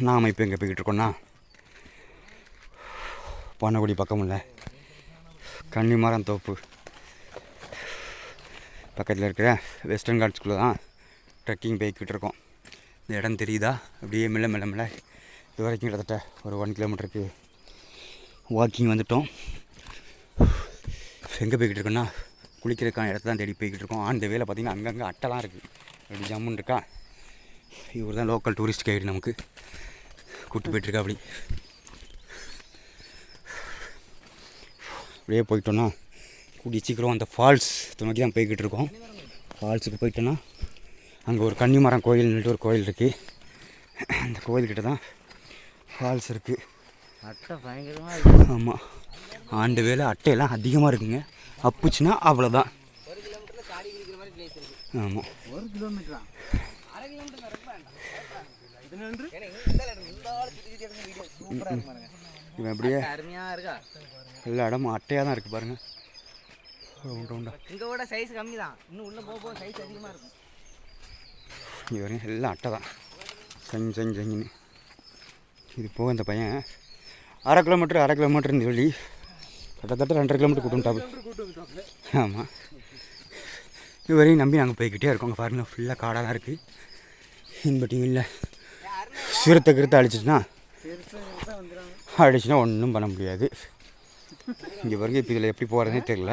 நாம் இப்போ எங்கே போய்கிட்டு இருக்கோன்னா பண்ணக்குடி பக்கம் இல்லை கன்னிமரம் தோப்பு பக்கத்தில் இருக்கிற வெஸ்டர்ன் காட்ஸ்குள்ளே தான் ட்ரெக்கிங் போய்கிட்டு இருக்கோம். இந்த இடம் தெரியுதா? அப்படியே மெல்ல மெல்ல மெல்ல இது வரைக்கும் கிட்டத்தட்ட ஒரு 1 கிலோமீட்டருக்கு வாக்கிங் வந்துட்டோம். எங்கே போய்கிட்டு இருக்கோன்னா குளிக்கிறதுக்கான இடத்த தான் தேடி போய்கிட்டு இருக்கோம். அந்த வேலை பார்த்திங்கன்னா அங்கங்கே அட்டைலாம் இருக்குது. அப்படி ஜம்முன்னு இருக்கா. இவர் தான் லோக்கல் டூரிஸ்ட் கைடு நமக்கு கூப்பிட்டு போய்ட்டுருக்கா. அப்படியே போயிட்டோன்னா கூடி சீக்கிரம் அந்த ஃபால்ஸ் நோக்கி தான் போய்கிட்டு இருக்கோம். ஃபால்ஸுக்கு போயிட்டோன்னா அங்கே ஒரு கன்னிமரம் கோயில்னுட்டு ஒரு கோயில் இருக்குது. அந்த கோயில்கிட்ட தான் ஃபால்ஸ் இருக்குது. அட்டை பயங்கரமாக இருக்குது. ஆமாம், ஆண்டு வேலை அட்டையெல்லாம் அதிகமாக இருக்குங்க. அப்புச்சுன்னா அவ்வளோதான். ஆமாம், 1 கிலோமீட்டரா? இவன் அப்படியே அருமையாக இருக்கா. எல்லா இடமும் அட்டையாக தான் இருக்குது பாருங்கள். இங்கே விட சைஸ் கம்மி தான். இன்னும் உள்ளே போக சைஸ் அதிகமாக இருக்கும். இங்கே வரையும் எல்லாம் அட்டை தான். செஞ்சுன்னு இது போக இந்த பையன் 1/2 கிலோமீட்டர்னு சொல்லி கிட்டத்தட்ட 2.5 கிலோமீட்டர் கூட்டம். ஆமாம், இது வரையும் நம்பி நாங்கள் போய்கிட்டே இருக்கோம். அங்கே பாருங்கள் ஃபுல்லாக காடாக தான் இருக்குது. இன்பட்டியும் இல்லை. சிறுத்தை கிருத்தை அடிச்சிச்சுன்னா ஒன்றும் பண்ண முடியாது. இங்கே வரைக்கும் இப்போ இதில் எப்படி போகிறதுனே தெரியல.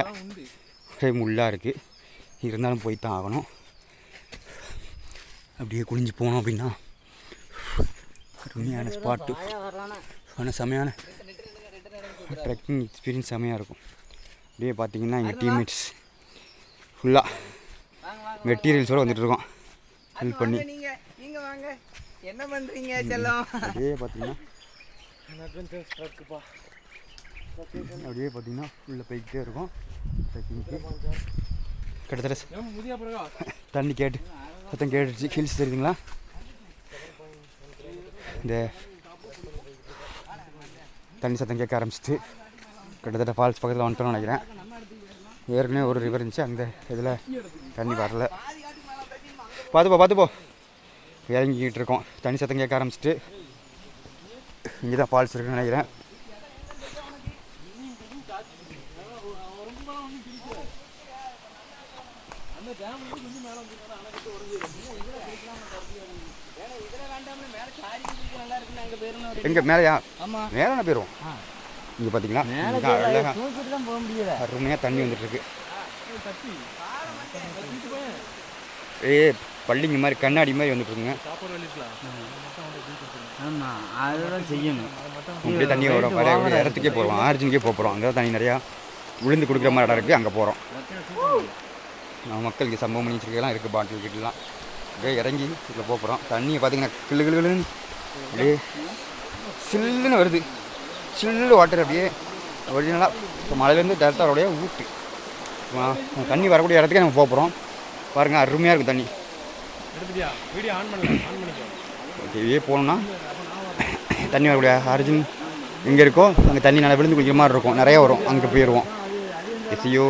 முள்ளாக இருக்குது. இருந்தாலும் போய் தான் ஆகணும். அப்படியே குளிஞ்சு போனோம் அப்படின்னா அருமையான ஸ்பாட்டு. ஆனால் செமையான ட்ரெக்கிங் எக்ஸ்பீரியன்ஸ் செமையாக இருக்கும். அப்படியே பார்த்தீங்கன்னா எங்கள் டீம்மேட்ஸ் ஃபுல்லாக மெட்டீரியல்ஸோடு வந்துட்டுருக்கோம். ஹெல்ப் பண்ணி என்ன பண்ணுறீங்க செல்லம்? அப்படியே பார்த்தீங்கன்னா ஃபுல்லாக போய்கிட்டே இருக்கும். ட்ரெக்கிங்க்கு கிட்டத்தட்ட தண்ணி சத்தம் கேட்டுச்சு. ஹில்ஸ் தெரியுதுங்களா? இந்த தண்ணி சத்தம் கேட்க ஆரம்பிச்சிட்டு கிட்டத்தட்ட ஃபால்ஸ் பக்கத்தில் வந்துட்டோம்னு நினைக்கிறேன். ஏற்கனவே ஒரு ரிவர் இருந்துச்சு, அந்த இதில் தண்ணி வரல. பார்த்துப்போ இறங்கிக்கிட்டு இருக்கோம். தண்ணி சத்தம் கேட்க ஆரம்பிச்சிட்டு இங்கே தான் ஃபால்ஸ் இருக்குன்னு நினைக்கிறேன். எங்கே மேலேயா? மேலே போயிடுவோம். இங்கே பார்த்தீங்களா அருமையாக தண்ணி வந்துட்டுருக்கு. பள்ளிங்க மாதிரி கண்ணாடி மாதிரி வந்துட்டுருக்குங்க. அதெல்லாம் செய்யணும். அப்படியே தண்ணி வரும். வர இடத்துக்கே போகிறோம். ஆர்ஜினுக்கே போகிறோம். அங்கே தான் தண்ணி நிறையா விழுந்து கொடுக்குற மாதிரி இடம் இருக்குது. அங்கே போகிறோம். மக்களுக்கு சம்பவம் பண்ணி வச்சுருக்கலாம் இருக்குது. பாட்டில் கிட்டலாம் அப்படியே இறங்கி இதில் போகிறோம். தண்ணியை பார்த்தீங்கன்னா கிளுன்னு அப்படியே சில்லுன்னு வருது. சில்லு வாட்டர் அப்படியே ஒரிஜினலாக இப்போ மலையிலேருந்து டேரக்டாக அப்படியே ஊட்டு தண்ணி வரக்கூடிய இடத்துக்கே நம்ம போகிறோம். பாருங்கள், அருமையாக இருக்குது தண்ணி. ஓகே, போனோம்னா தண்ணி வரக்கூடிய ஆரிஜின் எங்கே இருக்கோ அங்கே தண்ணி நல்லா விழுந்து குடிக்கிற மாதிரி இருக்கும். நிறையா வரும். அங்கே போயிடுவோம். எஸ்ஐயோ